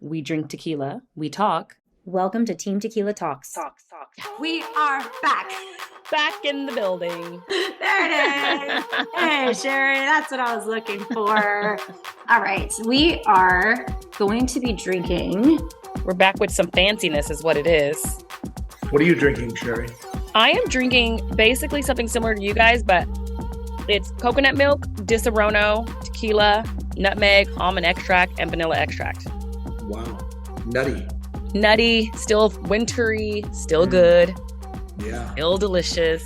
We drink tequila. We talk. Welcome to Team Tequila Talks. We are back. Back in the building. There it is. Hey, Sherry, that's what I was looking for. All right, we are going to be drinking. We're back with some fanciness is what it is. What are you drinking, Sherry? I am drinking basically something similar to you guys, but it's coconut milk, disaronno, tequila, nutmeg, almond extract, and vanilla extract. Wow. Nutty. Nutty, still wintry, still good. Yeah. Still delicious.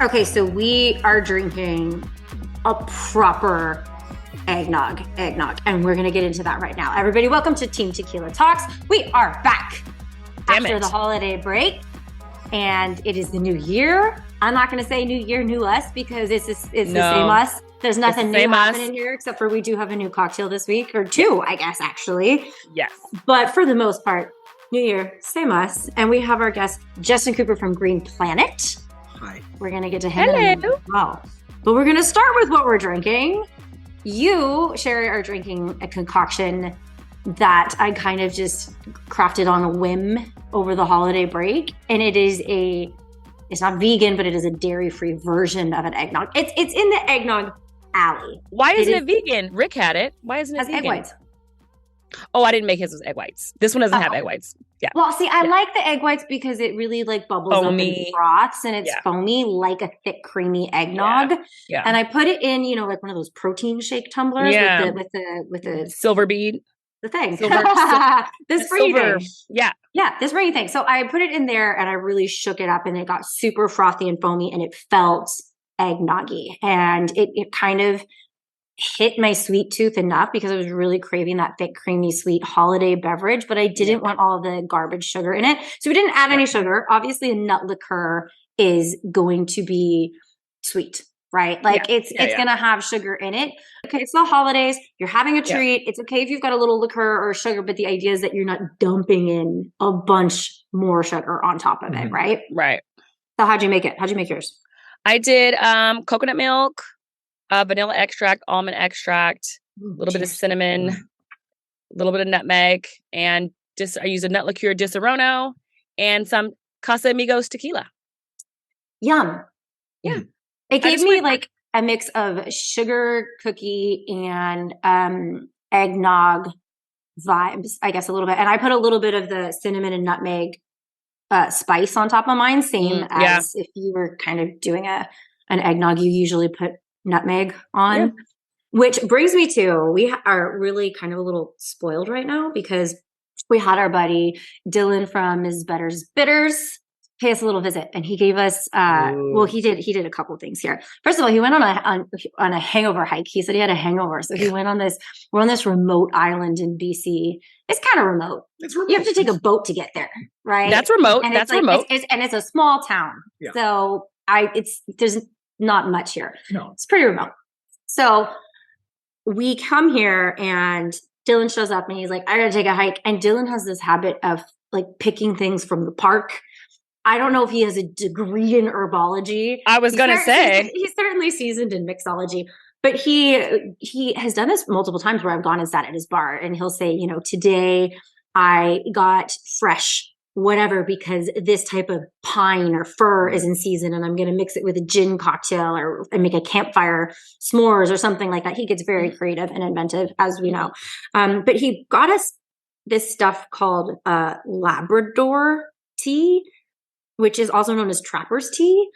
Okay, so we are drinking a proper eggnog, and we're going to get into that right now. Everybody, welcome to Team Tequila Talks. We are back after the holiday break, and it is the new year. I'm not going to say new year, new us, because it's the same us. There's nothing new happening here, except for we do have a new cocktail this week, or two, I guess, actually. Yes. But for the most part, new year, same us. And we have our guest, Justin Cooper from Greenplanet. Hi. We're going to get to him in a minute as well. But we're going to start with what we're drinking. You, Sherry, are drinking a concoction that I kind of just crafted on a whim over the holiday break. And it's not vegan, but it is a dairy-free version of an eggnog. It's in the eggnog alley. Why isn't it vegan? Rick had it. Why isn't it vegan? Egg whites. Oh, I didn't make his with egg whites. This one doesn't have egg whites. Yeah. Well, see, I like the egg whites because it really like bubbles foamy. Up and froths, and it's foamy like a thick, creamy eggnog. Yeah. And I put it in, like one of those protein shake tumblers with the silver bead. The thing. This springy thing. Yeah. Yeah, this springy thing. So I put it in there and I really shook it up and it got super frothy and foamy and it felt eggnoggy. And it kind of hit my sweet tooth enough because I was really craving that thick, creamy, sweet holiday beverage, but I didn't want all the garbage sugar in it. So we didn't add any sugar. Obviously, a nut liqueur is going to be sweet, right? Like it's going to have sugar in it. Okay, it's the holidays. You're having a treat. It's okay if you've got a little liqueur or sugar, but the idea is that you're not dumping in a bunch more sugar on top of it, right? Right. So how'd you make it? How'd you make yours? I did coconut milk, vanilla extract, almond extract, a little bit of cinnamon, a little bit of nutmeg, and I use a nut liqueur disaronno and some Casamigos tequila. Yum. Yeah. It gave me like a mix of sugar cookie and eggnog vibes, I guess, a little bit. And I put a little bit of the cinnamon and nutmeg spice on top of mine, same as if you were kind of doing an eggnog, you usually put nutmeg on, which brings me to, we are really kind of a little spoiled right now because we had our buddy Dylan from Ms. Better's Bitters pay us a little visit, and he gave us he did a couple things here. First of all, he went on a hangover hike. He said he had a hangover, so he went on we're on this remote island in BC. It's kind of remote. It's remote. You have to take a boat to get there, right? That's remote. And that's remote. It's a small town. Yeah. So there's not much here. No. It's pretty remote. So we come here and Dylan shows up and he's like, I gotta take a hike. And Dylan has this habit of like picking things from the park. I don't know if he has a degree in herbology. I was going to say. He's certainly seasoned in mixology, but he has done this multiple times where I've gone and sat at his bar and he'll say, today I got fresh whatever because this type of pine or fir is in season and I'm going to mix it with a gin cocktail and make a campfire s'mores or something like that. He gets very creative and inventive, as we know. But he got us this stuff called Labrador tea, which is also known as trapper's tea.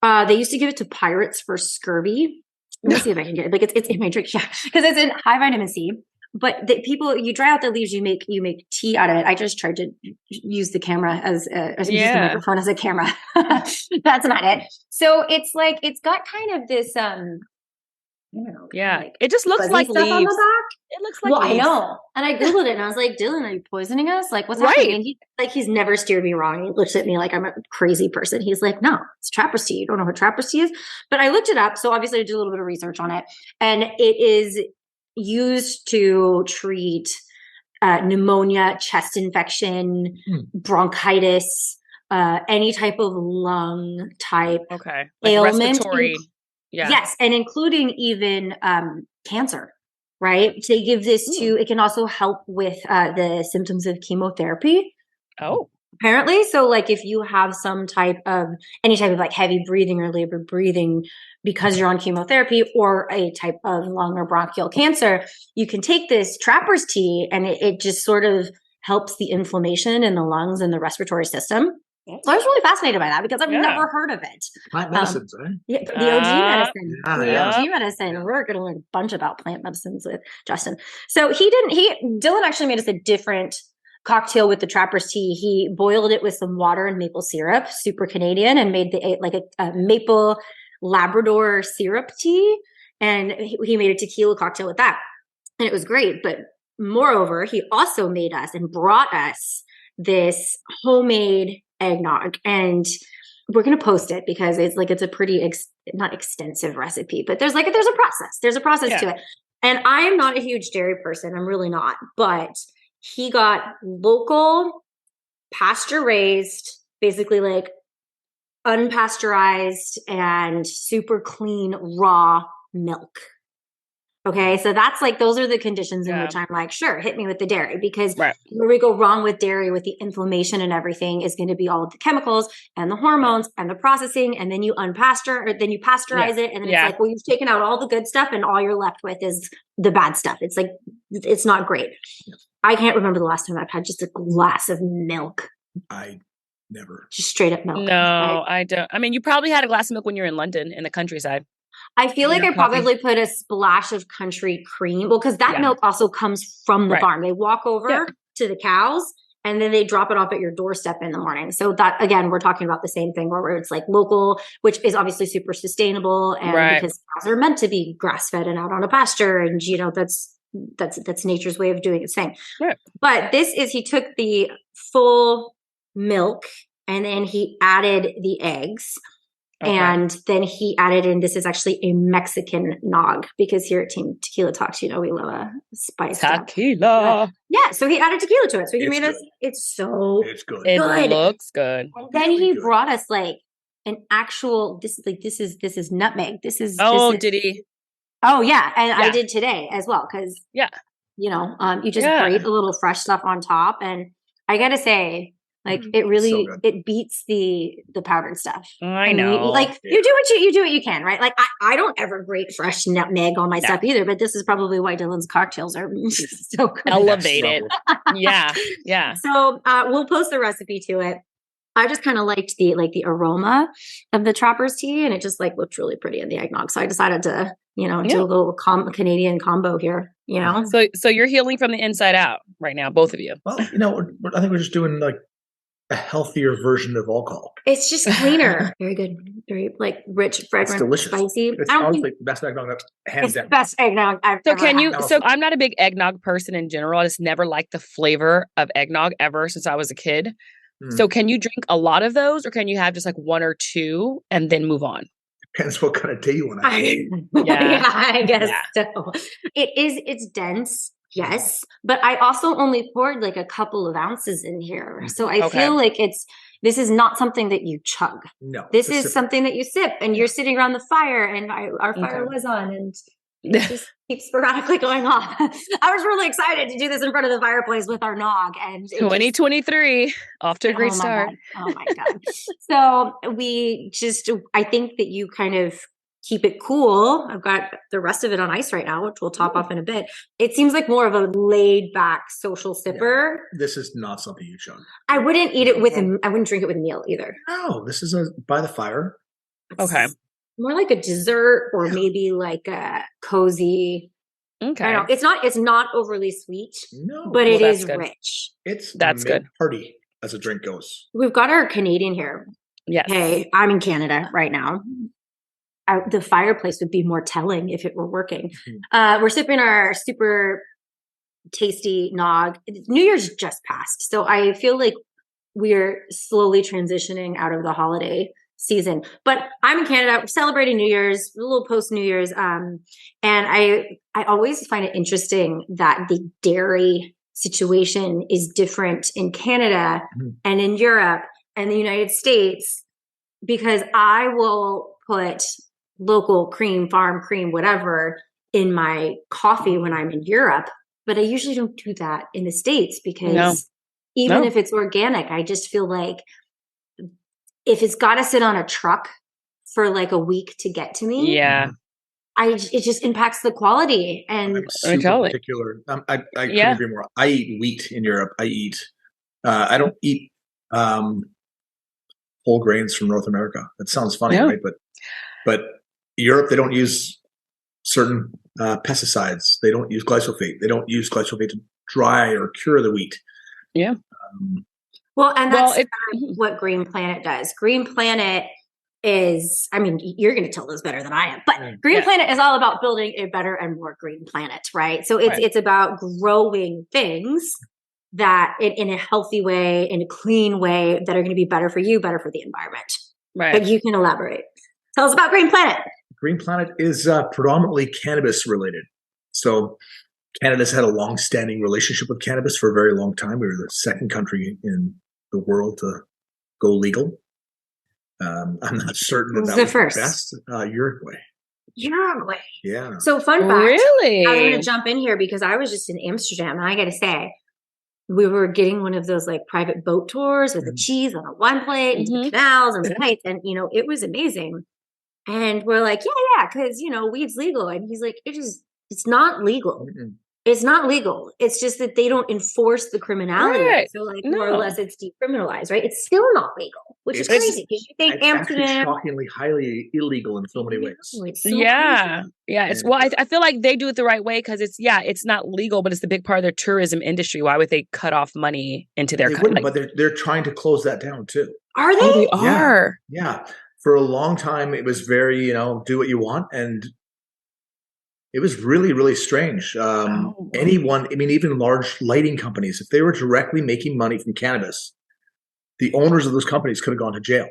They used to give it to pirates for scurvy. Let me see if I can get it. Like it's in my drink, because it's in high vitamin C. But you dry out the leaves, you make tea out of it. I just tried to use the camera use the microphone as a camera. That's not it. So it's like it's got kind of this it just looks like leaves. On the back. It looks like leaves. I know. And I Googled it and I was like, Dylan, are you poisoning us? Like, what's happening? And he's never steered me wrong. He looks at me like I'm a crazy person. He's like, no, it's trapper's tea. You don't know what trapper's tea is? But I looked it up. So obviously I did a little bit of research on it. And it is used to treat pneumonia, chest infection, bronchitis, any type of lung type like ailment. Respiratory. Yes, and including even cancer. right? They give this to, it can also help with the symptoms of chemotherapy. Oh. Apparently. So like if you have any type of like heavy breathing or labor breathing because you're on chemotherapy or a type of lung or bronchial cancer, you can take this trapper's tea and it just sort of helps the inflammation in the lungs and the respiratory system. So I was really fascinated by that because I've never heard of it. Plant medicines, eh? Yeah, the OG medicine. Yeah, The yeah. OG medicine. We're going to learn a bunch about plant medicines with Justin. So Dylan actually made us a different cocktail with the trapper's tea. He boiled it with some water and maple syrup, super Canadian, and made a maple Labrador syrup tea. And he made a tequila cocktail with that. And it was great. But moreover, he also made us and brought us this homemade eggnog. And we're going to post it because it's a pretty not extensive recipe, but there's a process. There's a process to it. And I am not a huge dairy person. I'm really not. But he got local, pasture raised, basically like unpasteurized and super clean raw milk. Okay. So that's like, those are the conditions in which I'm like, sure, hit me with the dairy, because where we go wrong with dairy, with the inflammation and everything, is going to be all of the chemicals and the hormones and the processing. And then you then you pasteurize it. And then it's like, well, you've taken out all the good stuff and all you're left with is the bad stuff. It's like, it's not great. I can't remember the last time I've had just a glass of milk. I never. Just straight up milk. No, I don't. I mean, you probably had a glass of milk when you were in London in the countryside. I feel like I probably put a splash of country cream. Well, because that milk also comes from the farm. They walk over to the cows and then they drop it off at your doorstep in the morning. So that, again, we're talking about the same thing where it's like local, which is obviously super sustainable. And because cows are meant to be grass fed and out on a pasture. And, that's nature's way of doing its thing. Right. But he took the full milk and then he added the eggs. Okay. And then he added in, this is actually a Mexican nog, because here at Team Tequila Talks, we love a spice. Tequila. Yeah. So he added tequila to it. So he made us, it's good. It looks good. And then he brought us like an actual, this is nutmeg. Did he? Oh yeah. And I did today as well. Cause you just grate a little fresh stuff on top. And I gotta say, like, it really, it beats the powdered stuff. I know. You do what you can, right? Like, I don't ever grate fresh nutmeg on my stuff either, but this is probably why Dylan's cocktails are so good. Elevated. Yeah. So we'll post the recipe to it. I just kind of liked the aroma of the trapper's tea, and it just looked really pretty in the eggnog. So I decided to, do a little Canadian combo here, So you're healing from the inside out right now, both of you. Well, I think we're just doing a healthier version of alcohol. It's just cleaner. Very good. Very rich, fragrant, delicious. Spicy. It's honestly the best eggnog hands down. Best eggnog I've ever had. So I'm not a big eggnog person in general. I just never liked the flavor of eggnog ever since I was a kid. So can you drink a lot of those, or can you have just one or two and then move on? Depends what kind of tea you want to have. I guess so. It's dense. Yes. But I also only poured a couple of ounces in here. So I feel like this is not something that you chug. No. This is something that you sip, and you're sitting around the fire, and our fire was on, and it just keeps sporadically going off. I was really excited to do this in front of the fireplace with our nog, and 2023 off to a great start. Oh my God. So I think that you kind of keep it cool. I've got the rest of it on ice right now, which we'll top off in a bit. It seems like more of a laid back social sipper. Yeah. This is not something you chug. I wouldn't eat it I wouldn't drink it with a meal either. No, this is by the fire. Okay. More like a dessert, or maybe like a cozy. Okay. I don't know. It's not overly sweet. No. But it is rich. That's good. Party as a drink goes. We've got our Canadian here. Yes. Okay. I'm in Canada right now. The fireplace would be more telling if it were working. We're sipping our super tasty nog. New Year's just passed, so I feel like we're slowly transitioning out of the holiday season. But I'm in Canada. We're celebrating New Year's, a little post New Year's, and I always find it interesting that the dairy situation is different in Canada and in Europe and the United States, because I will put local cream, farm cream, whatever, in my coffee when I'm in Europe, but I usually don't do that in the States because even if it's organic, I just feel like if it's got to sit on a truck for like a week to get to me, it just impacts the quality. And I'm super particular. I couldn't agree more. I eat wheat in Europe. I don't eat whole grains from North America. That sounds funny, right? But Europe, they don't use certain pesticides. They don't use glyphosate. They don't use glyphosate to dry or cure the wheat. Yeah. And that's what Greenplanet does. Greenplanet is, I mean, you're going to tell this better than I am, but Greenplanet is all about building a better and more green planet, right? So it's about growing things that in a healthy way, in a clean way, that are going to be better for you, better for the environment. Right. But you can elaborate. Tell us about Greenplanet. Greenplanet is predominantly cannabis related. So Canada's had a long-standing relationship with cannabis for a very long time. We were the second country in the world to go legal. I'm not certain that was the best. Uruguay. Yeah. So fun fact. Really? I'm going to jump in here because I was just in Amsterdam, and I got to say, we were getting one of those like private boat tours with the cheese on a one plate and the canals and the nights, and it was amazing. And we're like, yeah, because weed's legal, and he's like, it's not legal. Mm-mm. It's not legal. It's just that they don't enforce the criminality. Right. So more or less it's decriminalized, right? It's still not legal, which is crazy because you think Amsterdam actually shockingly highly illegal in so many ways. It's so crazy. It's I feel like they do it the right way because it's not legal, but it's the big part of their tourism industry. Why would they cut off money into their country? But they're trying to close that down too. Are they? Oh, they are. Yeah. For a long time it was very, do what you want, and it was really, really strange. Even large lighting companies, if they were directly making money from cannabis, the owners of those companies could have gone to jail.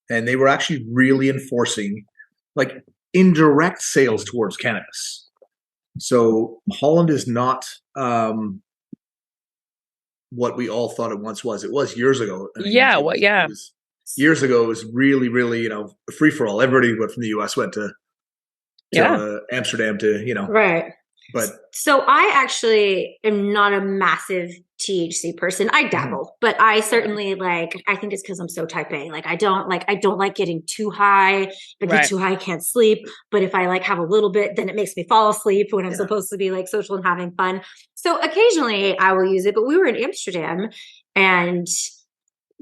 And they were actually really enforcing like indirect sales towards cannabis. So Holland is not what we all thought it once was. It was years ago. Years ago, it was really, really, free for all. Everybody went from the US went to Amsterdam to, Right. But so I actually am not a massive THC person. I dabble, but I certainly I think it's because I'm so type A. I don't like getting too high. If I get too high, I can't sleep. But if I have a little bit, then it makes me fall asleep when I'm supposed to be social and having fun. So occasionally I will use it, but we were in Amsterdam and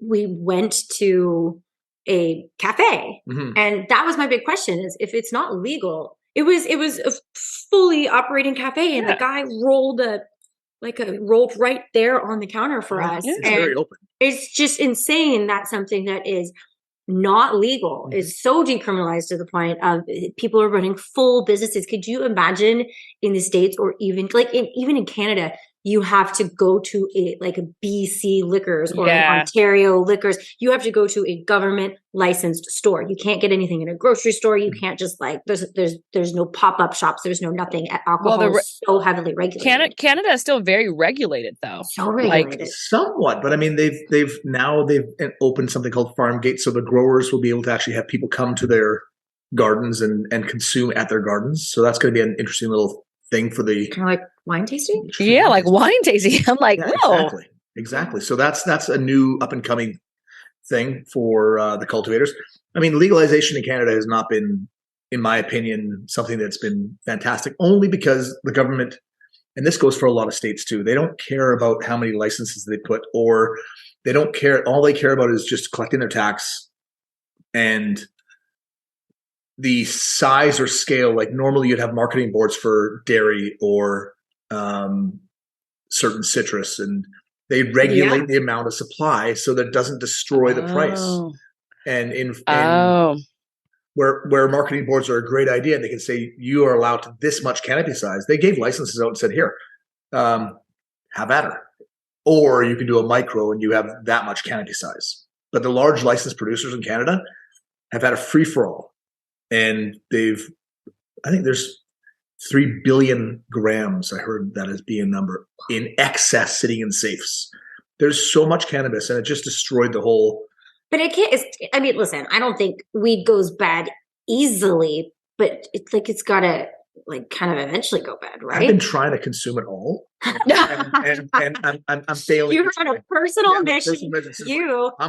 we went to a cafe. And that was my big question is if it's not legal, it was a fully operating cafe, and the guy rolled right there on the counter for us. It's very open. It's just insane that something that is not legal is so decriminalized to the point of people are running full businesses. Could you imagine in the States or even even in Canada, you have to go to a BC Liquors or an Ontario Liquors. You have to go to a government licensed store. You can't get anything in a grocery store. You can't just there's no pop-up shops. There's no nothing. Alcohol is so heavily regulated. Canada is still very regulated though. So regulated. Somewhat, but I mean they've opened something called Farm Gate, so the growers will be able to actually have people come to their gardens and consume at their gardens. So that's going to be an interesting little thing for the kind of like wine tasting. Yeah, like wine tasting. I'm like, whoa. Exactly. So that's a new up and coming thing for the cultivators. I mean, legalization in Canada has not been, in my opinion, something that's been fantastic. Only because the government, and this goes for a lot of states too, they don't care about how many licenses they put, or they don't care. All they care about is just collecting their tax and the size or scale. Like normally you'd have marketing boards for dairy or certain citrus, and they regulate the amount of supply so that it doesn't destroy the price. And where marketing boards are a great idea, and they can say you are allowed to this much canopy size. They gave licenses out and said, here, have at her. Or you can do a micro and you have that much canopy size. But the large licensed producers in Canada have had a free for all. And I think there's 3 billion grams, I heard that as being a number, in excess sitting in safes. There's so much cannabis, and it just destroyed the whole. But it can't, listen, I don't think weed goes bad easily, but it's got to like kind of eventually go bad, right? I've been trying to consume it all, and I'm failing. You're on a personal mission. I'm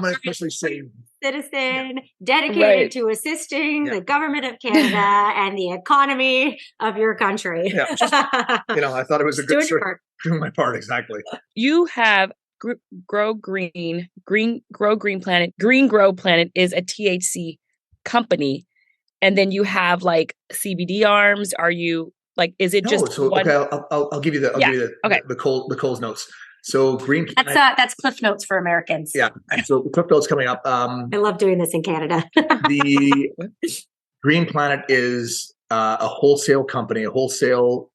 going to officially say citizen dedicated Right. to assisting the government of Canada and the economy of your country. Yeah, I thought it was a good start. Doing my part, exactly. You have Grow Greenplanet. Green Grow Planet is a THC company, and then you have like CBD arms. Are you like? Is it just so one? Okay, I'll give you the the Cole's notes. So Greenplanet. That's Cliff Notes for Americans. Yeah. So Cliff Notes coming up. I love doing this in Canada. The Greenplanet is a wholesale company, a wholesale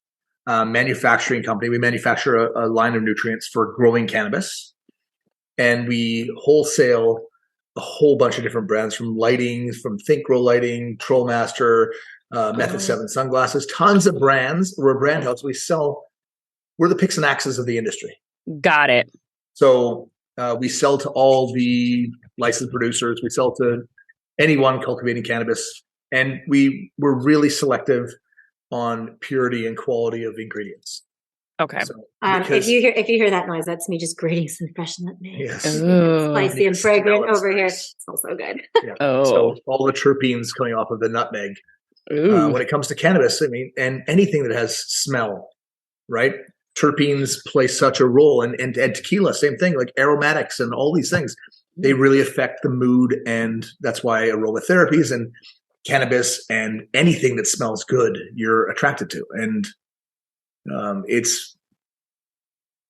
manufacturing company. We manufacture a line of nutrients for growing cannabis, and we wholesale a whole bunch of different brands, from lighting, from Think Grow Lighting, Trollmaster, Method 7 sunglasses, tons of brands. We're a brand house. We're the picks and axes of the industry. Got it. So we sell to all the licensed producers. We sell to anyone cultivating cannabis, and we're really selective on purity and quality of ingredients. Okay. So, if you hear that noise, that's me just grating some fresh nutmeg. Yes. Spicy and fragrant over here. It smells so good. Yeah. So all the terpenes coming off of the nutmeg. When it comes to cannabis, I mean, and anything that has smell, right? Terpenes play such a role, and tequila, same thing, like aromatics and all these things, they really affect the mood, and that's why aromatherapies and cannabis and anything that smells good, you're attracted to. And it's,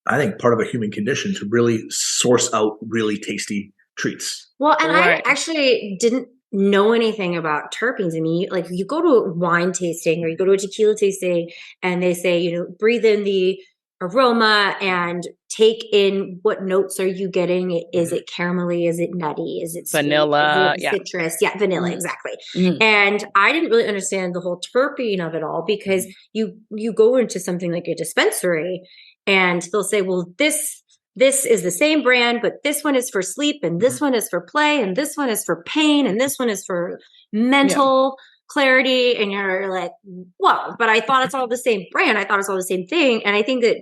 I think, part of a human condition to really source out really tasty treats. Well, and I actually didn't know anything about terpenes. I mean, like you go to a wine tasting or you go to a tequila tasting and they say, breathe in the aroma and take in what notes are you getting. Is it caramelly? Is it nutty? Is it vanilla? Is it citrus? Yeah, vanilla, exactly. Mm-hmm. And I didn't really understand the whole terpene of it all, because you go into something like a dispensary and they'll say, well, this is the same brand, but this one is for sleep, and this one is for play, and this one is for pain, and this one is for mental clarity. And you're like, whoa, but I thought it's all the same brand. I thought it's all the same thing. And I think that,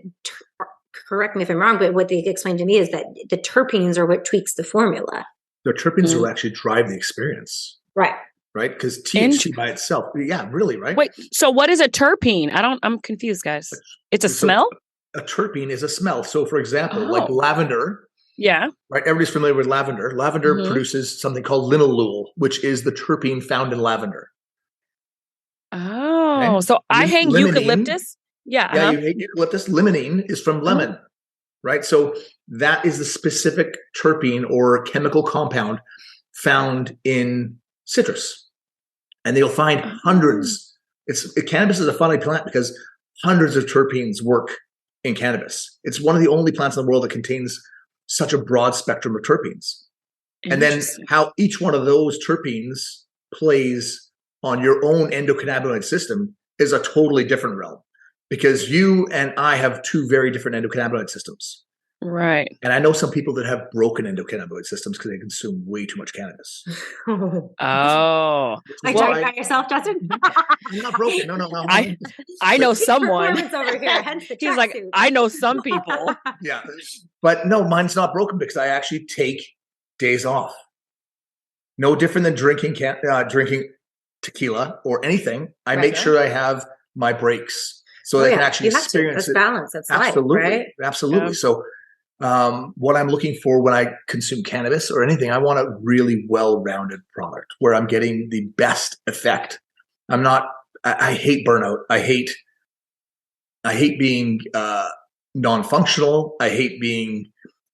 correct me if I'm wrong, but what they explained to me is that the terpenes are what tweaks the formula. The terpenes will actually drive the experience. Right. Right? Because THC by itself, really, right? Wait, so what is a terpene? I'm confused, guys. It's a smell? A terpene is a smell. So, for example, like lavender. Yeah. Right. Everybody's familiar with lavender. Lavender produces something called linalool, which is the terpene found in lavender. Oh, so I hang eucalyptus? Yeah. Yeah, you hang eucalyptus. Limonene is from lemon. Right. So that is the specific terpene or chemical compound found in citrus. And you'll find hundreds. Cannabis is a funny plant because hundreds of terpenes work in cannabis. It's one of the only plants in the world that contains such a broad spectrum of terpenes. And then how each one of those terpenes plays on your own endocannabinoid system is a totally different realm, because you and I have two very different endocannabinoid systems. Right. And I know some people that have broken endocannabinoid systems because they consume way too much cannabis. Oh. Like talking about yourself, Justin? I'm not broken. No. I know someone. Over here, hence the He's like, I know some people. Yeah. But no, mine's not broken because I actually take days off. No different than drinking tequila or anything. I make sure I have my breaks so that I can actually experience it. That's balance. That's absolutely, life, right? Absolutely. Yeah. So what I'm looking for when I consume cannabis or anything, I want a really well-rounded product where I'm getting the best effect. I hate burnout. I hate being non-functional. I hate being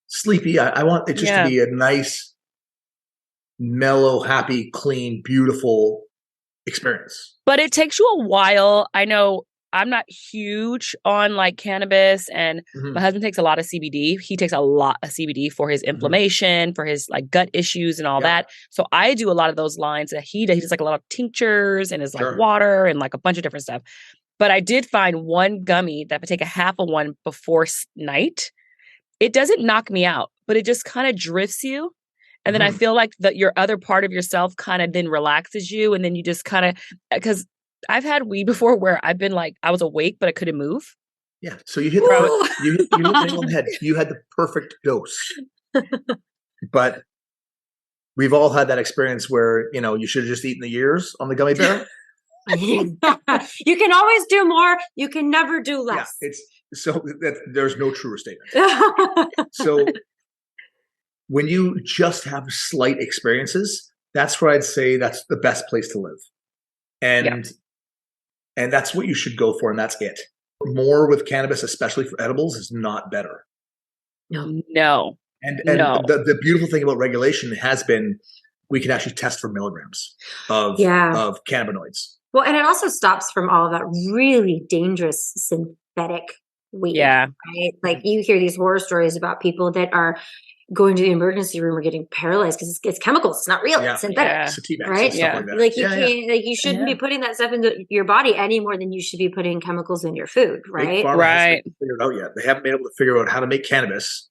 sleepy. I want it just to be a nice, mellow, happy, clean, beautiful experience. But it takes you a while. I know I'm not huge on like cannabis, and my husband takes a lot of CBD. He takes a lot of CBD for his inflammation, for his like gut issues and all that. So I do a lot of those lines that he does like a lot of tinctures and his like water and like a bunch of different stuff. But I did find one gummy that if I take a half of one before night, it doesn't knock me out, but it just kind of drifts you. And then I feel like that your other part of yourself kind of then relaxes you. And then you just kind of, because I've had weed before where I've been like, I was awake, but I couldn't move. Yeah. So you hit you hit the nail on the head. You had the perfect dose. But we've all had that experience where, you should have just eaten the ears on the gummy bear. You can always do more. You can never do less. Yeah, there's no truer statement. So when you just have slight experiences, that's where I'd say that's the best place to live. And that's what you should go for, and that's it. More with cannabis, especially for edibles, is not better. No. And the beautiful thing about regulation has been we can actually test for milligrams of cannabinoids. Well, and it also stops from all of that really dangerous synthetic weed. Yeah. Right? Like you hear these horror stories about people that are going to the emergency room or getting paralyzed because it's chemicals. It's not real. It's synthetic. Sativa, right? Stuff like you can't, like you shouldn't be putting that stuff into your body any more than you should be putting chemicals in your food, right? Right. Figured out yet. They haven't been able to figure out how to make cannabis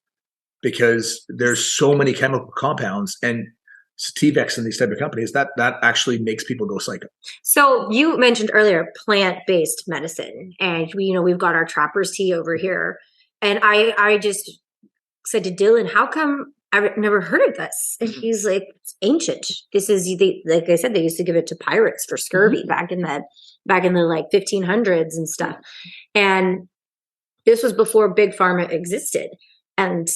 because there's so many chemical compounds and Sativex and these type of companies that actually makes people go psycho. So you mentioned earlier plant-based medicine, and we've got our Trapper's tea over here, and I just said to Dylan, "How come I've never heard of this?" And he's like, "It's ancient. This is like I said, they used to give it to pirates for scurvy back in the like 1500s and stuff, and this was before Big Pharma existed." And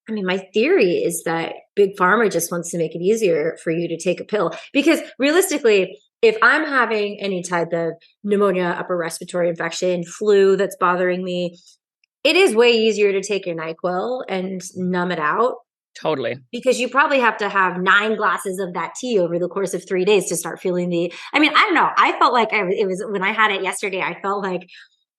I mean, my theory is that Big Pharma just wants to make it easier for you to take a pill. Because realistically, if I'm having any type of pneumonia, upper respiratory infection, flu that's bothering me, it is way easier to take your NyQuil and numb it out. Totally. Because you probably have to have 9 glasses of that tea over the course of 3 days to start feeling I don't know. I felt like it was when I had it yesterday, I felt like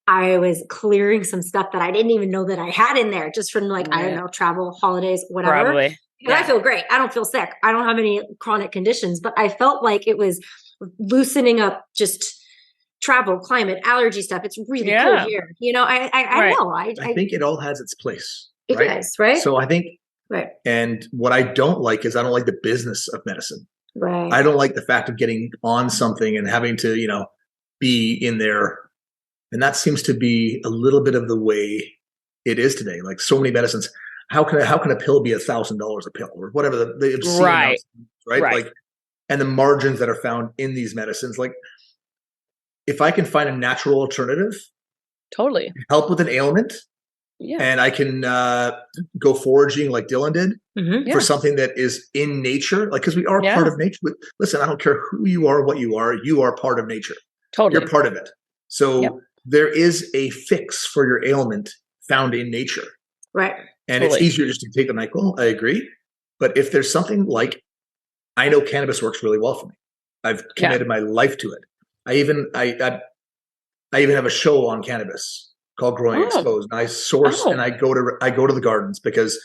I was clearing some stuff that I didn't even know that I had in there just from I don't know, travel, holidays, whatever. Probably. And I feel great. I don't feel sick. I don't have any chronic conditions, but I felt like it was loosening up just travel, climate, allergy stuff. It's really cool here. I know. I think it all has its place. It does, right? So I think, and what I don't like is I don't like the business of medicine. Right. I don't like the fact of getting on something and having to, be in there. And that seems to be a little bit of the way it is today. Like so many medicines, how can a pill be $1,000 a pill or whatever the obscene amounts, right? Like, and the margins that are found in these medicines. Like, if I can find a natural alternative, totally help with an ailment, and I can go foraging like Dylan did for something that is in nature, like because we are part of nature. Listen, I don't care who you are, what you are part of nature. Totally, you're part of it. So. There is a fix for your ailment found in nature. Right. And it's easier just to take the NyQuil. I agree. But if there's something like, I know cannabis works really well for me. I've committed my life to it. I even have a show on cannabis called Growing Exposed. And I source and I go to the gardens because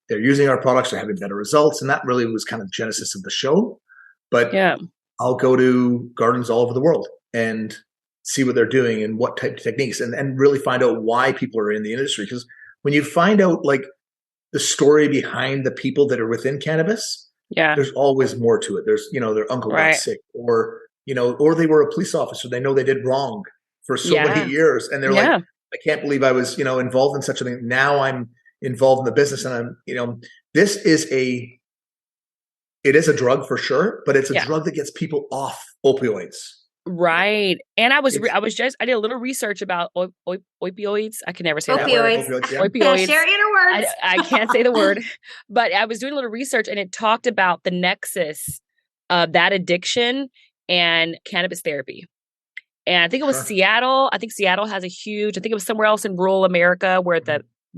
they're using our products, they're having better results. And that really was kind of the genesis of the show. But I'll go to gardens all over the world and see what they're doing and what type of techniques and really find out why people are in the industry. Because when you find out like the story behind the people that are within cannabis, there's always more to it. There's, their uncle got sick or they were a police officer. They know they did wrong for so many years. And they're like, I can't believe I was, involved in such a thing. Now I'm involved in the business and I'm, this is it is a drug for sure, but it's a drug that gets people off opioids. Right. And I did a little research about opioids. I can never say opioids. That word. Opioids. Share inner words. I can't say the word, but I was doing a little research and it talked about the nexus of that addiction and cannabis therapy. And I think it was Seattle. I think Seattle has I think it was somewhere else in rural America where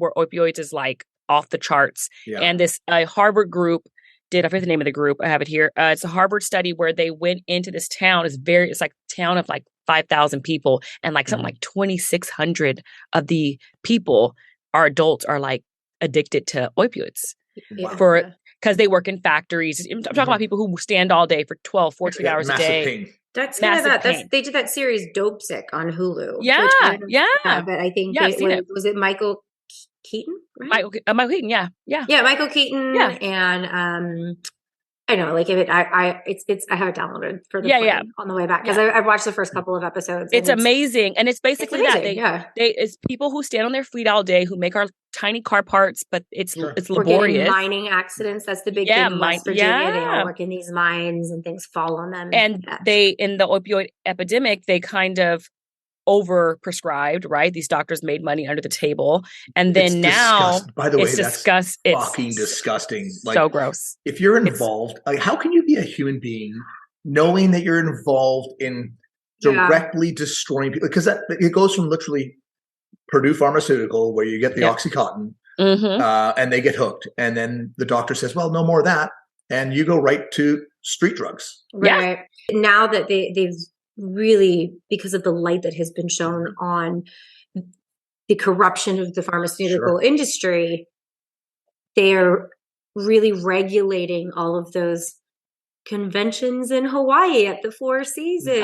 opioids is like off the charts. Yeah. And this Harvard group I forget the name of the group. I have it here. It's a Harvard study where they went into this town. It's like a town of like 5,000 people and like something like 2,600 of the people adults are like addicted to opioids because they work in factories. I'm talking about people who stand all day for 12, 14 hours a day. Pain. That's kind of that. They did that series Dope Sick on Hulu. Yeah. But I think was it Michael Keaton? Right? Michael Keaton, yeah. Michael Keaton, and I know, like if it, I have it downloaded for the plane on the way back because I've watched the first couple of episodes. It's amazing, and it's basically that it's people who stand on their feet all day who make our tiny car parts, but it's laborious. We're getting mining accidents. That's the big thing in West Virginia. They all work in these mines, and things fall on them. And they, in the opioid epidemic, they kind of over prescribed, right? These doctors made money under the table, and then by the way, it's fucking disgusting. Like, so gross. If you're involved, like, how can you be a human being knowing that you're involved in directly destroying people? Because it goes from literally Purdue Pharmaceutical, where you get the OxyContin, and they get hooked, and then the doctor says, "Well, no more of that," and you go right to street drugs. Right now that they've really, because of the light that has been shown on the corruption of the pharmaceutical industry, they're really regulating all of those conventions in Hawaii at the Four Seasons.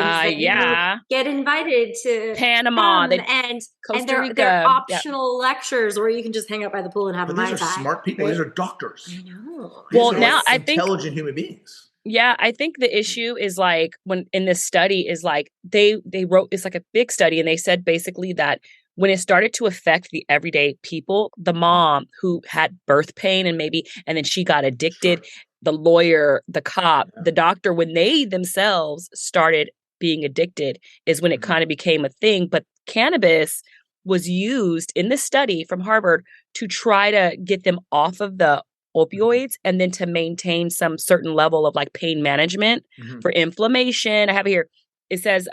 Get invited to Panama and Costa Rica. They're optional lectures where you can just hang out by the pool and have a Mai Tai. These are smart people. These are doctors. I know. Well, now I think intelligent human beings. Yeah, I think the issue is like when in this study is like they wrote this like a big study, and they said basically that when it started to affect the everyday people, the mom who had birth pain and then she got addicted, the lawyer, the cop, the doctor, when they themselves started being addicted is when it kind of became a thing. But cannabis was used in this study from Harvard to try to get them off of the opioids and then to maintain some certain level of like pain management for inflammation. I have here, it says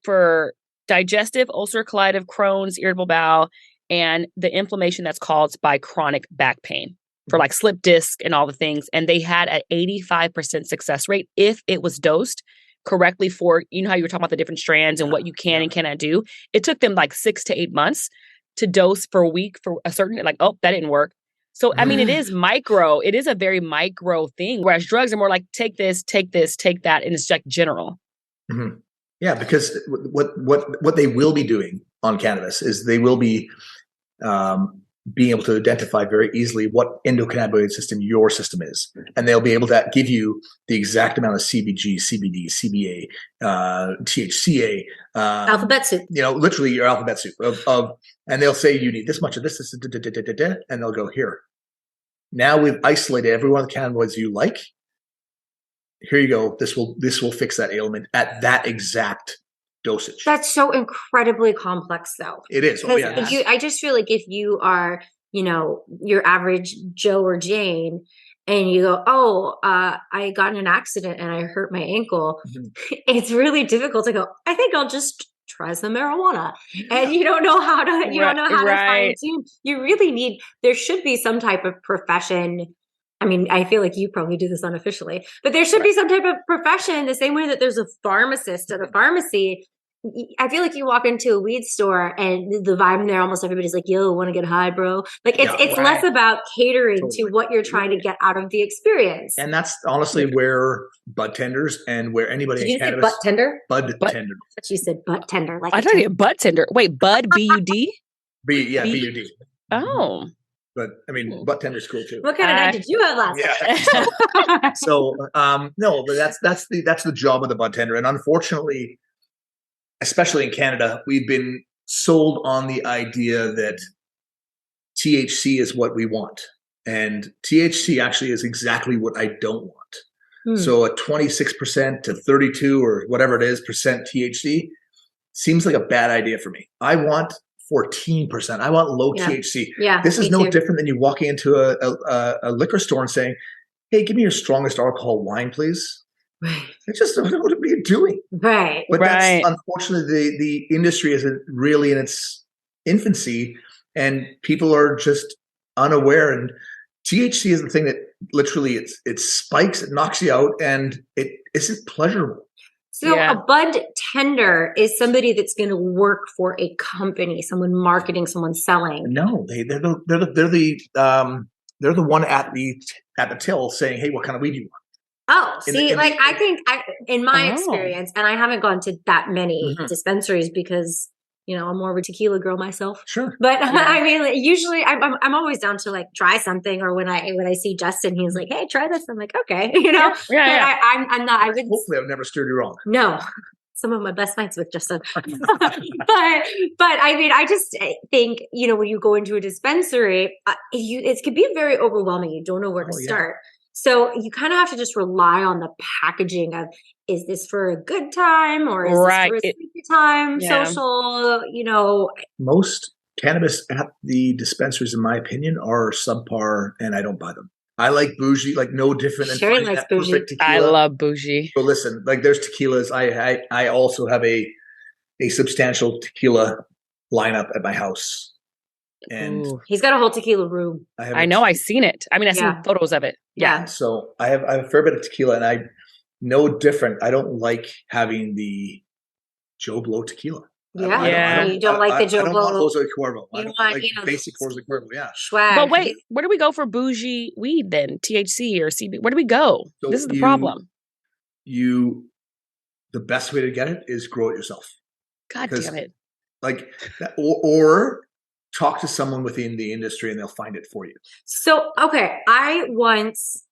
for digestive, ulcer, colitis, Crohn's, irritable bowel, and the inflammation that's caused by chronic back pain for like slip disc and all the things. And they had an 85% success rate if it was dosed correctly for, you know how you were talking about the different strands and what you can and cannot do. It took them like 6 to 8 months to dose for a week for a certain, like, oh, that didn't work. So, I mean, it is micro. It is a very micro thing, whereas drugs are more like, take this, take that. And it's like general. Yeah, because what they will be doing on cannabis is they will be being able to identify very easily what endocannabinoid system your system is. And they'll be able to give you the exact amount of CBG, CBD, CBA, THCA. Alphabet soup. You know, literally your alphabet soup of and they'll say you need this much of this, and they'll go here. Now we've isolated every one of the cannabinoids you like. Here you go. This will fix that ailment at that exact dosage. That's so incredibly complex, though. It is. Oh, yeah. I just feel like if you are, you know, your average Joe or Jane, and you go, "Oh, I got in an accident and I hurt my ankle," it's really difficult to go, "I think I'll just try some marijuana," and you don't know how to. You don't know how to fine tune. You really need. There should be some type of profession. I mean, I feel like you probably do this unofficially, but there should be some type of profession the same way that there's a pharmacist at a pharmacy. I feel like you walk into a weed store and the vibe in there, almost everybody's like, "Yo, want to get high, bro?" Like it's less about catering to what you're trying to get out of the experience. And that's honestly where bud tenders and where anybody Did in you cannabis. say butt tender? Bud tender. But you said butt tender. Like I tried to get butt tender. Wait, bud, B-U-D? B-U-D. Oh. But I mean, butt tender's cool too. What kind of night did you have last night? So no, but that's the job of the bud tender. And unfortunately, especially in Canada, we've been sold on the idea that THC is what we want. And THC actually is exactly what I don't want. So a 26% to 32 or whatever it is percent THC seems like a bad idea for me. I want 14%. I want low THC. Yeah, this is no different than you walking into a liquor store and saying, "Hey, give me your strongest alcohol wine, please." Right. It's just, what are you doing? Right. But that's unfortunately the industry isn't really in its infancy, and people are just unaware. And THC is the thing that literally it spikes, it knocks you out, and it isn't pleasurable. So a bud tender is somebody that's going to work for a company, someone marketing, someone selling. No, they're the one at the till saying, "Hey, what kind of weed do you want?" Oh, I think in my experience, and I haven't gone to that many dispensaries because I'm more of a tequila girl myself. Sure. But I mean, like, usually I'm always down to like try something, or when I see Justin, he's like, "Hey, try this." I'm like, "Okay," Yeah. But I'm not. I would Hopefully, I've never steered you wrong. no. Some of my best nights with Justin. but I mean, I just think, when you go into a dispensary, it can be very overwhelming. You don't know where to start. So you kind of have to just rely on the packaging of, is this for a good time, or is this for a sleepy time, social, Most cannabis at the dispensaries, in my opinion, are subpar, and I don't buy them. I like bougie, like no different than Sherry likes bougie. perfect tequila. I love bougie. So listen, like there's tequilas. I also have a substantial tequila lineup at my house, and he's got a whole tequila room. I know. I've seen it. I mean, I've seen photos of it. Yeah. So I have a fair bit of tequila, and I no different. I don't like having the Joe Blow tequila. You don't like the Joe Blow. I don't want Jose Cuervo. I don't like basic Jose Cuervo. Yeah. Swag. But wait, where do we go for bougie weed then? THC or CB? Where do we go? So this is the problem. The best way to get it is grow it yourself. God damn it! Like, or talk to someone within the industry, and they'll find it for you. So I once,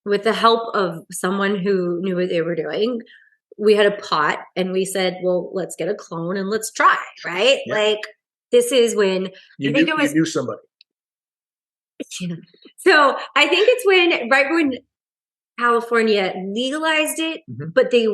with the help of someone who knew what they were doing, we had a pot, and we said, well, let's get a clone and let's try, right? Yeah. Like, this is when you knew somebody. So I think it's when California legalized it, but the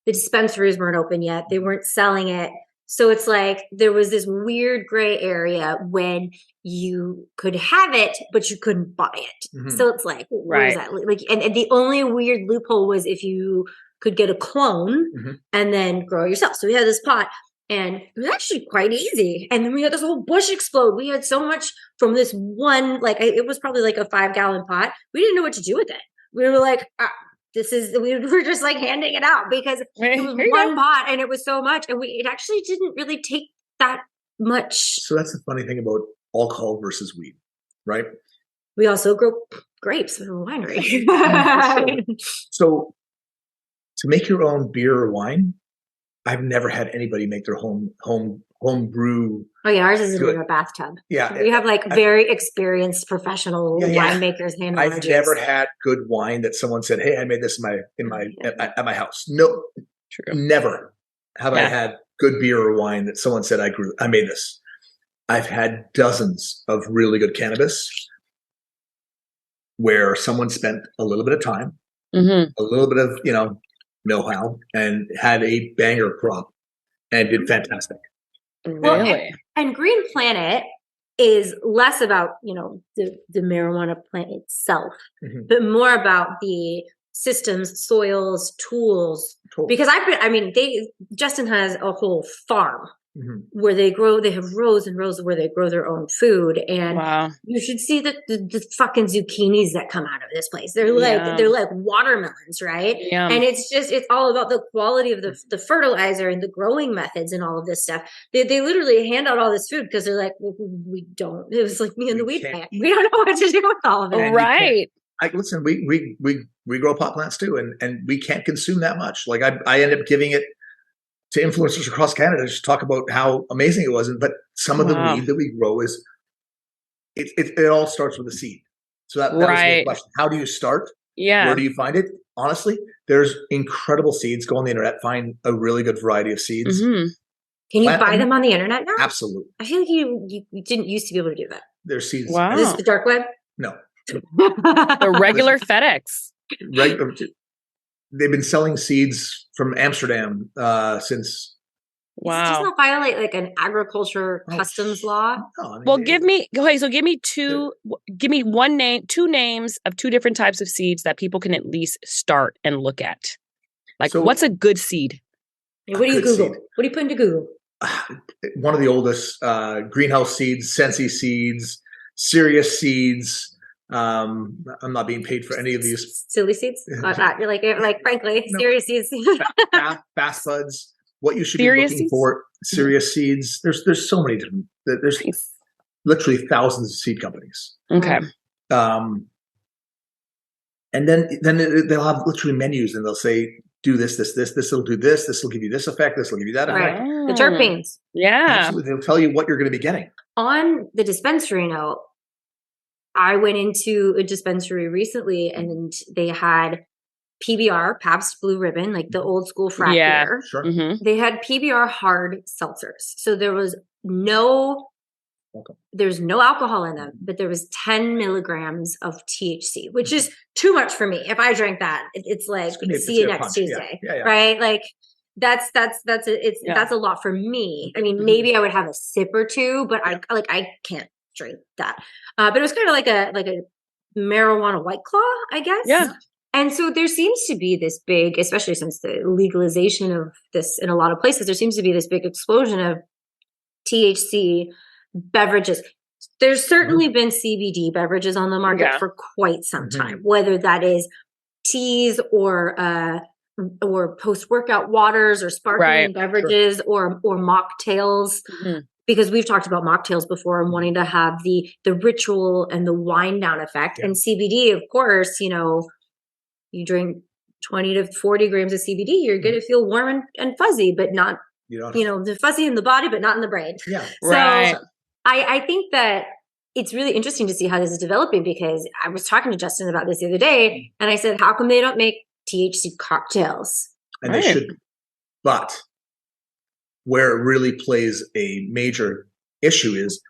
dispensaries weren't open yet. They weren't selling it. So it's like there was this weird gray area when you could have it, but you couldn't buy it. So it's like, what was that? Like, and the only weird loophole was if you could get a clone and then grow yourself. So we had this pot, and it was actually quite easy. And then we had this whole bush explode. We had so much from this one, like it was probably like a 5-gallon pot. We didn't know what to do with it. We were like, we were just like handing it out because it was one pot and it was so much. And it actually didn't really take that much. So that's the funny thing about alcohol versus weed, right? We also grow grapes in a winery. So to make your own beer or wine, I've never had anybody make their home brew. Oh yeah, ours is in a bathtub. Yeah, we have like very experienced professional winemakers handling. I've never had good wine that someone said, "Hey, I made this at my house." No, never have I had good beer or wine that someone said I made this. I've had dozens of really good cannabis where someone spent a little bit of time, a little bit of know-how, and had a banger crop and did fantastic. Really? Well, and Greenplanet is less about, the marijuana plant itself, but more about the systems, soils, tools. Totally. Because Justin has a whole farm where they have rows and rows where they grow their own food. And you should see the fucking zucchinis that come out of this place. They're like watermelons, right? Yeah. And it's all about the quality of the fertilizer and the growing methods and all of this stuff. They literally hand out all this food because they're like, it was like me and the weed plant. We don't know what to do with all of it. Right. Listen, we grow pot plants too, and we can't consume that much. Like I end up giving it to influencers across Canada to talk about how amazing it was. But some of the weed that we grow it all starts with a seed. So that was the question. How do you start? Yeah. Where do you find it? Honestly, there's incredible seeds. Go on the internet, find a really good variety of seeds. Can you buy them on the internet now? Absolutely. I feel like you didn't used to be able to do that. There's seeds. Wow. Is this the dark web? No. The regular FedEx. They've been selling seeds from Amsterdam since. Wow! Does not violate like an agriculture customs law? No, well, give me two names of two different types of seeds that people can at least start and look at. Like, what's a good seed? What do you Google? Seed. What do you put into Google? One of the oldest greenhouse seeds, Sensi seeds, Sirius seeds. I'm not being paid for any of these silly seeds. You're like frankly, no. Serious seeds, fast buds. What you should be looking for, Serious seeds. There's so many different. There's literally thousands of seed companies. Okay. And then they'll have literally menus, and they'll say do this, this will do this will give you this effect, this will give you that effect. Right. The terpenes. Yeah. Absolutely. They'll tell you what you're going to be getting. On the dispensary note, I went into a dispensary recently and they had PBR, Pabst Blue Ribbon, like the old school frat beer. Sure. Mm-hmm. They had PBR hard seltzers. So there's no alcohol in them, but there was 10 milligrams of THC, which is too much for me. If I drank that, it's like, see you next Tuesday, right? Like that's a lot for me. I mean, maybe I would have a sip or two, but I can't drink that. But it was kind of like a marijuana White Claw, I guess. Yeah. And so there seems to be this big, especially since the legalization of this in a lot of places, there seems to be this big explosion of THC beverages. There's certainly been CBD beverages on the market for quite some time, whether that is teas or post-workout waters or sparkling beverages or mocktails. Because we've talked about mocktails before and wanting to have the ritual and the wind down effect. And CBD, of course, you drink 20 to 40 grams of CBD, you're going to feel warm and fuzzy, but not, the fuzzy in the body, but not in the brain. Yeah. So I think that it's really interesting to see how this is developing, because I was talking to Justin about this the other day and I said, how come they don't make THC cocktails? And they should. But where it really plays a major issue is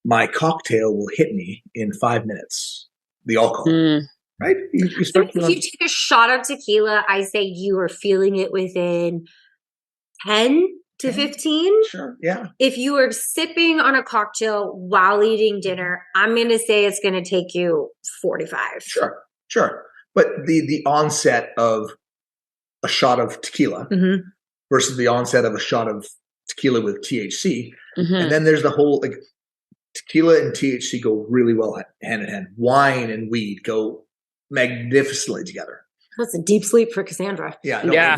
my cocktail will hit me in 5 minutes. The alcohol. Right? You start if you take a shot of tequila, I say you are feeling it within 10 to 15. Sure. Yeah. If you are sipping on a cocktail while eating dinner, I'm going to say it's going to take you 45. Sure. But the onset of a shot of tequila versus the onset of a shot of tequila with THC. And then there's the whole, like, tequila and THC go really well hand in hand. Wine and weed go magnificently together. That's a deep sleep for Cassandra. Yeah.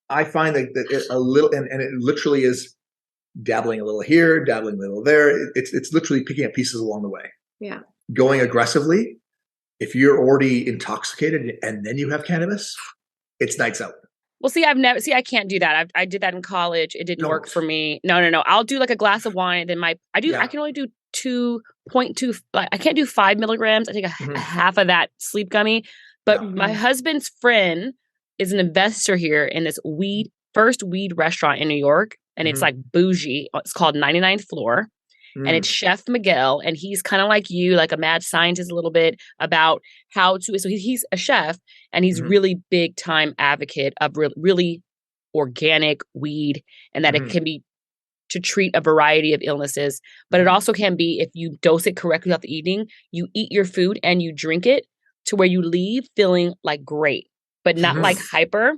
I find that a little, and it literally is dabbling a little here, dabbling a little there. It's literally picking up pieces along the way. Yeah. Going aggressively, if you're already intoxicated and then you have cannabis, it's nights out. Well, I can't do that. I did that in college. It didn't work for me. No. I'll do like a glass of wine. Then I can only do 2.2. I can't do 5 milligrams. I take a half of that sleep gummy. But my husband's friend is an investor here in this first weed restaurant in New York. And it's like bougie. It's called 99th Floor. And it's Chef Miguel. And he's kind of like you, like a mad scientist a little bit about how to. So he's a chef and he's really big time advocate of really organic weed, and that it can be to treat a variety of illnesses. But it also can be, if you dose it correctly throughout the evening, you eat your food and you drink it to where you leave feeling like great, but not like hyper.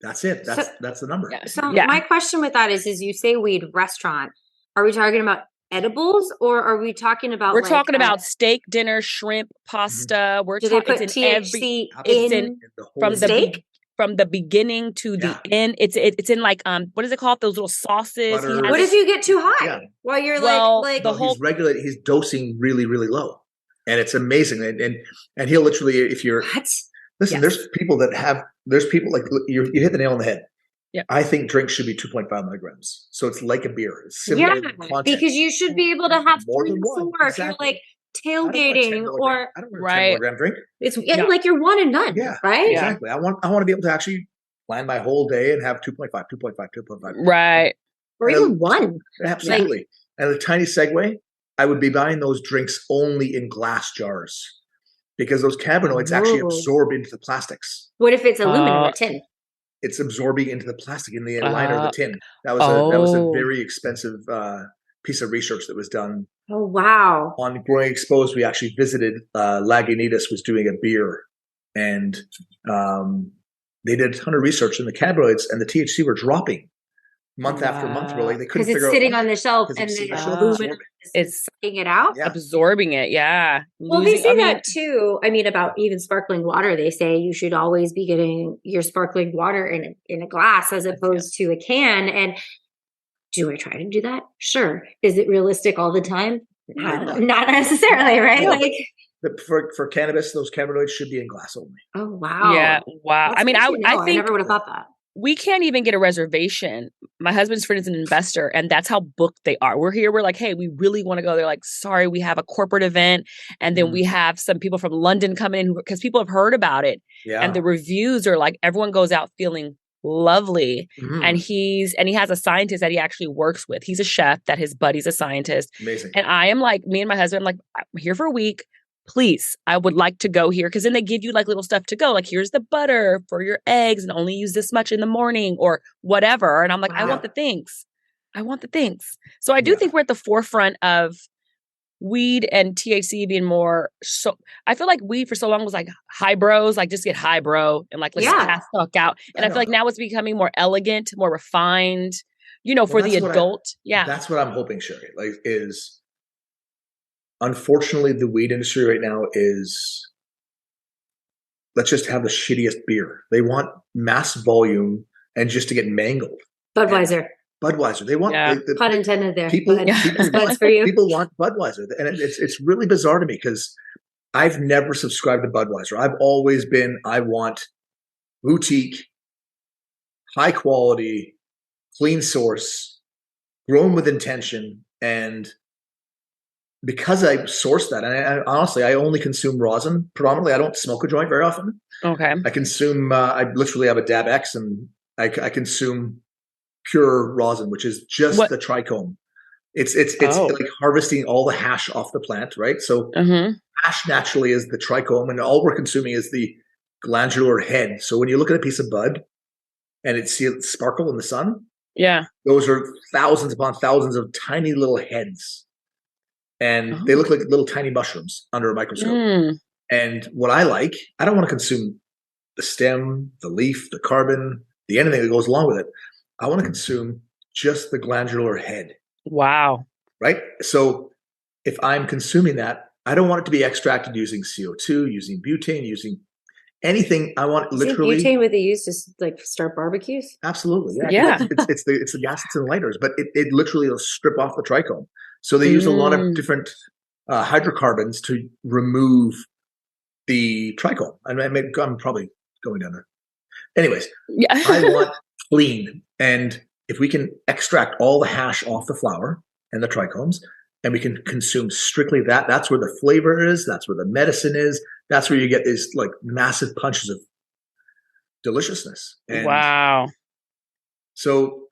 That's it. That's the number. So my question with that is you say weed restaurant. Are we talking about edibles, or are we talking about? We're talking about steak, dinner, shrimp, pasta. We're talking. Put THC in from the steak? From the beginning to the end. It's in like what is it called? Those little sauces. What if you get too high while you're like the whole? He's regulating. He's dosing really, really low, and it's amazing. And he'll literally, if you're listen, there's people like you hit the nail on the head. Yeah, I think drinks should be 2.5 milligrams. So it's like a beer. It's similar content. Because you should be able to have more than 4 if you're like tailgating or I don't want a 10 milligram drink. It's like you're one and done. Yeah, right. Exactly. I want to be able to actually plan my whole day and have 2.5. Right. Or even 1. Absolutely. And a tiny segue, I would be buying those drinks only in glass jars, because those cannabinoids actually absorb into the plastics. What if it's aluminum or tin? It's absorbing into the plastic in the liner of the tin. That was a very expensive piece of research that was done. Oh, wow. On Growing Exposed, we actually visited Lagunitas was doing a beer, and they did a ton of research, and the cannabinoids and the THC were dropping month after month. Really, they couldn't figure out. Because it's sitting on the shelf and the aluminum is sucking it out. Absorbing it. Yeah. Well, they say that too. I mean, about even sparkling water, they say you should always be getting your sparkling water in a glass as opposed to a can. And do I try to do that? Sure. Is it realistic all the time? Not necessarily, right? For cannabis, those cannabinoids should be in glass only. Oh, wow. Yeah. Wow. That's I mean, good I to know. think never would have thought that. we can't even get a reservation. My husband's friend is an investor, and that's how booked they are. We're here. We're like, hey, we really want to go. They're like, sorry, we have a corporate event. And then we have some people from London coming in because people have heard about it. Yeah. And the reviews are like, everyone goes out feeling lovely. And he has a scientist that he actually works with. He's a chef that his buddy's a scientist. Amazing. And I am like, me and my husband, I'm like, I'm here for a week. Please, I would like to go here. Cause then they give you like little stuff to go. Like, here's the butter for your eggs and only use this much in the morning or whatever. And I'm like, I want the things. I want the things. So I do think we're at the forefront of weed and THC being more. So I feel like weed for so long was like high bros, like just get high bro and like, let's pass fuck out. And I feel like now it's becoming more elegant, more refined, for the adult. That's what I'm hoping, Sherry, like is unfortunately the weed industry right now is, let's just have the shittiest beer. They want mass volume and just to get mangled. Budweiser. They want pun intended there. People want Budweiser, and it's really bizarre to me because I've never subscribed to Budweiser. I've always been, I want boutique, high quality, clean source, grown with intention, and because I source that, and I honestly, I only consume rosin predominantly. I don't smoke a joint very often. Okay. I consume. I literally have a Dab X, and I consume pure rosin, which is just the trichome. It's like harvesting all the hash off the plant, right? So hash naturally is the trichome, and all we're consuming is the glandular head. So when you look at a piece of bud and see it sparkle in the sun, those are thousands upon thousands of tiny little heads, and they look like little tiny mushrooms under a microscope. And what I don't want to consume the stem, the leaf, the carbon, the anything that goes along with it. I want to consume just the glandular head. Wow. Right? So if I'm consuming that, I don't want it to be extracted using CO2, using butane, using anything. I want literally butane what they use to like start barbecues. Absolutely. Yeah. It's the gases and lighters, but it literally will strip off the trichome. So they use a lot of different hydrocarbons to remove the trichome. I'm probably going down there. Anyways, I want clean. And if we can extract all the hash off the flower and the trichomes, and we can consume strictly that, that's where the flavor is. That's where the medicine is. That's where you get these like massive punches of deliciousness. And wow. So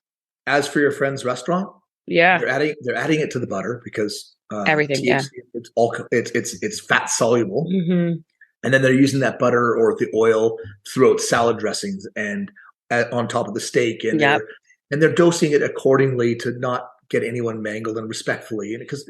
as for your friend's restaurant, they're adding it to the butter because everything, THC, it's fat soluble. And then they're using that butter or the oil throughout salad dressings and on top of the steak, and they're dosing it accordingly to not get anyone mangled and respectfully. And because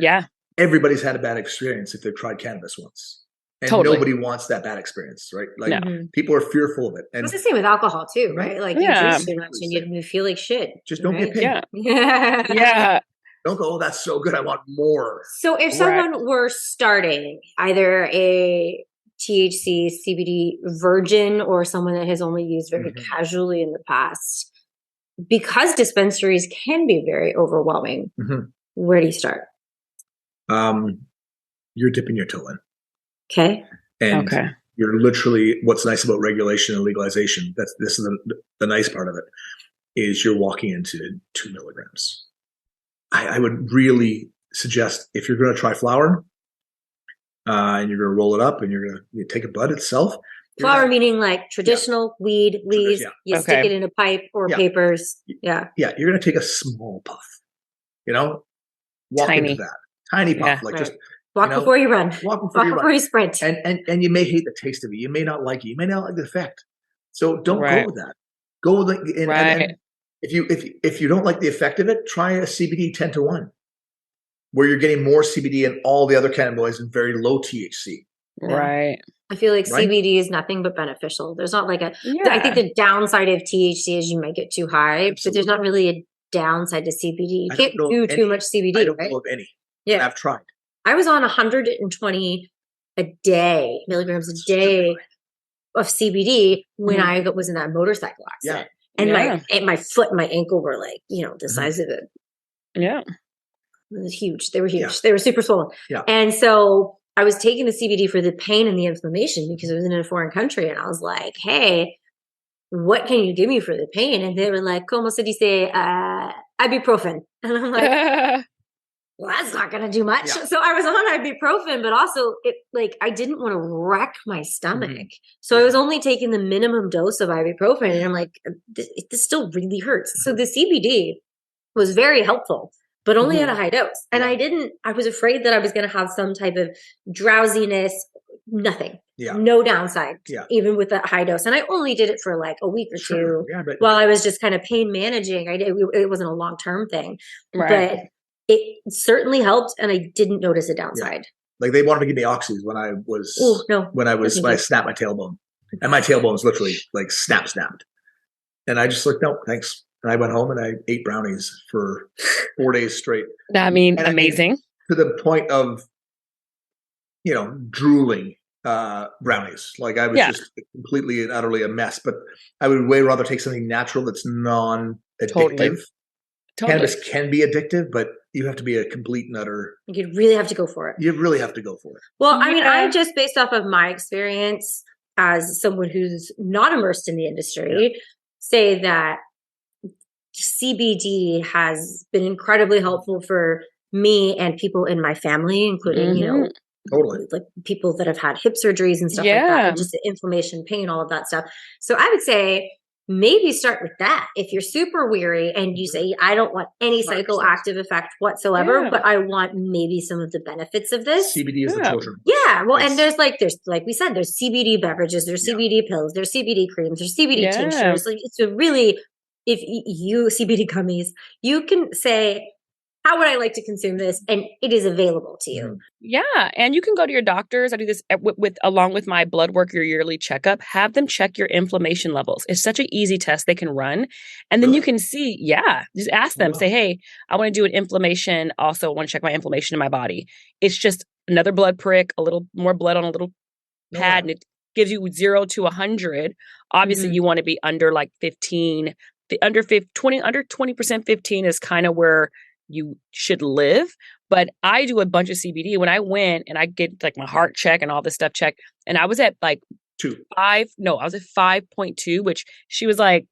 everybody's had a bad experience if they've tried cannabis once, and nobody wants that bad experience, right? Like people are fearful of it. And it's the same with alcohol too, right? Like you drink too much and you feel like shit. Just don't get paid. Don't go, oh, that's so good, I want more. So if someone were starting either a THC, CBD virgin or someone that has only used very casually in the past, because dispensaries can be very overwhelming, where do you start? You're dipping your toe in. Okay. And you're literally, what's nice about regulation and legalization, this is the nice part of it, is you're walking into 2 milligrams. I would really suggest, if you're going to try flower, and you're going to roll it up and you're going to take a bud itself. Flower meaning like traditional weed leaves. You stick it in a pipe or papers. Yeah. You're going to take a small puff, walk into that tiny puff, just walk before you run, walk before you sprint. And you may hate the taste of it. You may not like it. You may not like the effect. So don't go with that. Go with it. And if you don't like the effect of it, try a CBD 10-1. Where you're getting more CBD and all the other cannabinoids and very low THC. Right. I feel like CBD is nothing but beneficial. There's not like I think the downside of THC is you might get too high, but there's not really a downside to CBD. You can't do too much CBD, I don't know of any. Yeah. I've tried. I was on 120 milligrams a day of CBD when I was in that motorcycle accident. And my foot and my ankle were like, the size of it. Yeah. It was huge. They were huge. They were super swollen. Yeah. And so I was taking the CBD for the pain and the inflammation because it was in a foreign country. And I was like, hey, what can you give me for the pain? And they were like, como se dice, ibuprofen. And I'm like, well, that's not going to do much. Yeah. So I was on ibuprofen, but also I didn't want to wreck my stomach. Mm-hmm. So I was only taking the minimum dose of ibuprofen. And I'm like, this still really hurts. So the CBD was very helpful, but only at a high dose. And I was afraid that I was going to have some type of drowsiness, nothing. Yeah. No downside, even with that high dose. And I only did it for like a week or two while I was just kind of pain managing. It wasn't a long-term thing, but it certainly helped. And I didn't notice a downside. Yeah. Like they wanted to give me oxys when I snapped my tailbone, and my tailbone was literally like snapped. And I just like, no, thanks. And I went home and I ate brownies for 4 days straight. Amazing. To the point of, drooling brownies. Like I was just completely and utterly a mess, but I would way rather take something natural that's non-addictive. Totally. Cannabis can be addictive, but you have to be a complete and utter. You really have to go for it. You really have to go for it. Well, I mean, I just based off of my experience as someone who's not immersed in the industry, say that CBD has been incredibly helpful for me and people in my family, including, totally, like people that have had hip surgeries and stuff like that, and just the inflammation, pain, all of that stuff. So I would say maybe start with that. If you're super weary and you say, I don't want any psychoactive effect whatsoever, but I want maybe some of the benefits of this. CBD is the children. Yeah. Well, and there's like we said, there's CBD beverages, there's CBD pills, there's CBD creams, there's CBD tinctures. Like it's a really, if you CBD gummies, you can say, how would I like to consume this? And it is available to you. Yeah. And you can go to your doctors. I do this along with my blood work, your yearly checkup, have them check your inflammation levels. It's such an easy test they can run. And then you can see, just ask them, say, hey, I want to do an inflammation. Also want to check my inflammation in my body. It's just another blood prick, a little more blood on a little pad, and it gives you 0 to 100. Obviously you want to be under like 15, under 20%, 15 is kind of where you should live. But I do a bunch of CBD. When I went and I get like my heart check and all this stuff checked, and I was at like 5.2, which she was like,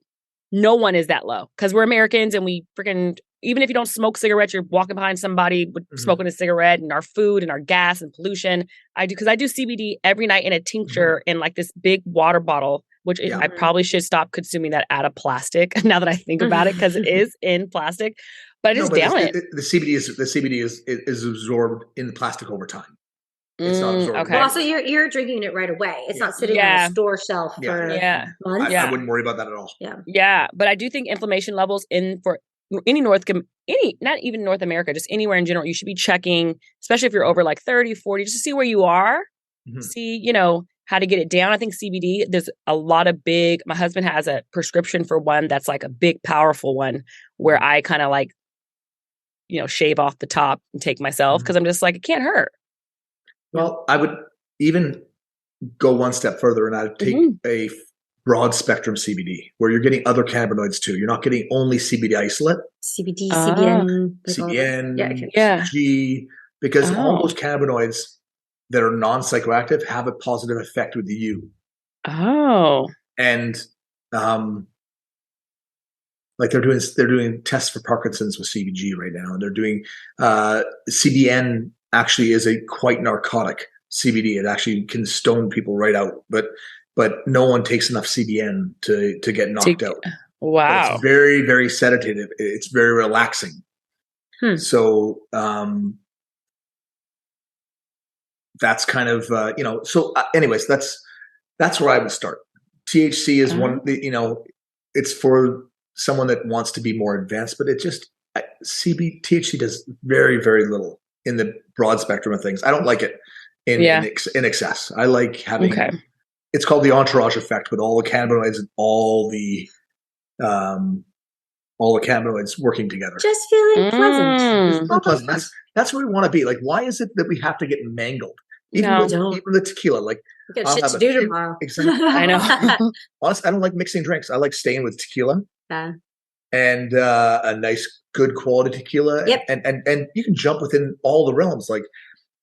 no one is that low because we're Americans and we freaking, even if you don't smoke cigarettes, you're walking behind somebody with smoking a cigarette, and our food and our gas and pollution. I do CBD every night in a tincture in like this big water bottle, which I probably should stop consuming that out of plastic now that I think about it, because it is in plastic. But I just down it. The CBD is absorbed in the plastic over time. It's not absorbed. Okay. Well, also you're drinking it right away. It's not sitting on a store shelf for months. I wouldn't worry about that at all. Yeah. But I do think inflammation levels not even North America, just anywhere in general, you should be checking, especially if you're over like 30, 40, just to see where you are, see, how to get it down. I think CBD, there's a lot of my husband has a prescription for one that's like a big, powerful one where I kind of like, shave off the top and take myself because I'm just like, it can't hurt. Well, I would even go one step further and I'd take a broad spectrum CBD where you're getting other cannabinoids too. You're not getting only CBD isolate. CBD, CBN. CBN, CBG, because all those cannabinoids that are non-psychoactive have a positive effect with you. Oh. And like they're doing tests for Parkinson's with CBG right now. And they're doing CBN actually is a quite narcotic CBD. It actually can stone people right out. But no one takes enough CBN to get knocked out. Wow. But it's very, very sedative. It's very relaxing. So that's kind of anyways, that's where I would start. THC is one, it's for someone that wants to be more advanced, but it just THC does very, very little in the broad spectrum of things. I don't like it in excess. I like having it's called the entourage effect with all the cannabinoids and all the cannabinoids working together. Just feeling pleasant. That's where we want to be. Like, why is it that we have to get mangled? Even the tequila, like we got shit to do tomorrow. Exactly. I know. Honestly, I don't like mixing drinks. I like staying with tequila. Yeah. And a nice, good quality tequila. Yep. And you can jump within all the realms. Like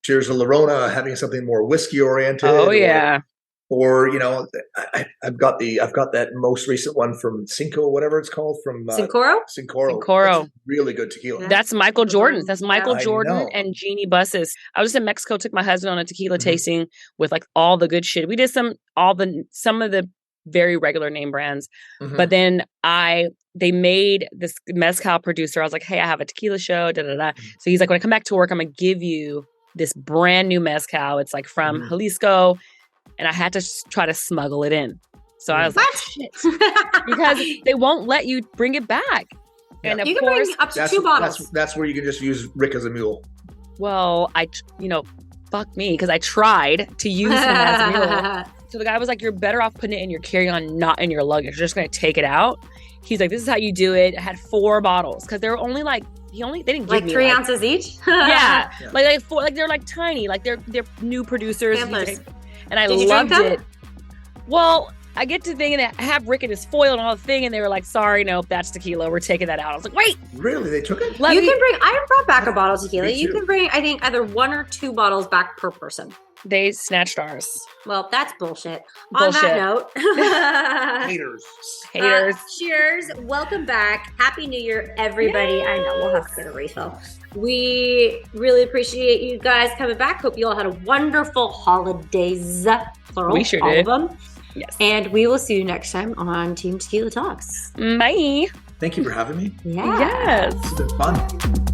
Cheers to Lorona having something more whiskey oriented. Oh yeah. Or I've got that most recent one from Cinco, whatever it's called, from Sincoro. Sincoro. That's really good tequila. Yeah. That's Michael Jordan's. That's Michael I Jordan know. and Jeannie Buss's. I was in Mexico, took my husband on a tequila tasting with like all the good shit. We did some of the very regular name brands, but then they made this mezcal producer. I was like, hey, I have a tequila show. Da da da. So he's like, when I come back to work, I'm gonna give you this brand new mezcal. It's like from Jalisco. And I had to try to smuggle it in. So I was like, shit. Because they won't let you bring it back. Yeah. And of You can course, bring up to 2 bottles. That's where you can just use Rick as a mule. well, fuck me, because I tried to use him as a mule. So the guy was like, you're better off putting it in your carry-on, not in your luggage. You're just going to take it out. He's like, this is how you do it. I had 4 bottles because they were only like, they didn't give Like me 3 ounces each? Yeah. Like 4, like they're like tiny, like they're new producers. Samplers. And I Did you loved drink them? it. Well, I get to thinking that I have Rick in his foil and all the thing, and they were like, sorry, nope, that's tequila. We're taking that out. I was like, wait. Really? They took it? You can bring, I brought back a bottle of tequila. Me You too. can bring, I think, either 1 or 2 bottles back per person. They snatched ours. Well, that's bullshit. Bullshit. On that note, Haters. Haters. cheers. Welcome back. Happy New Year, everybody. Yay. I know we'll have to get a refill. We really appreciate you guys coming back. Hope you all had a wonderful holidays. Plural. We sure all did. of them. Yes. And we will see you next time on Team Tequila Talks. Bye. Thank you for having me. Yeah. Yes. It's been fun.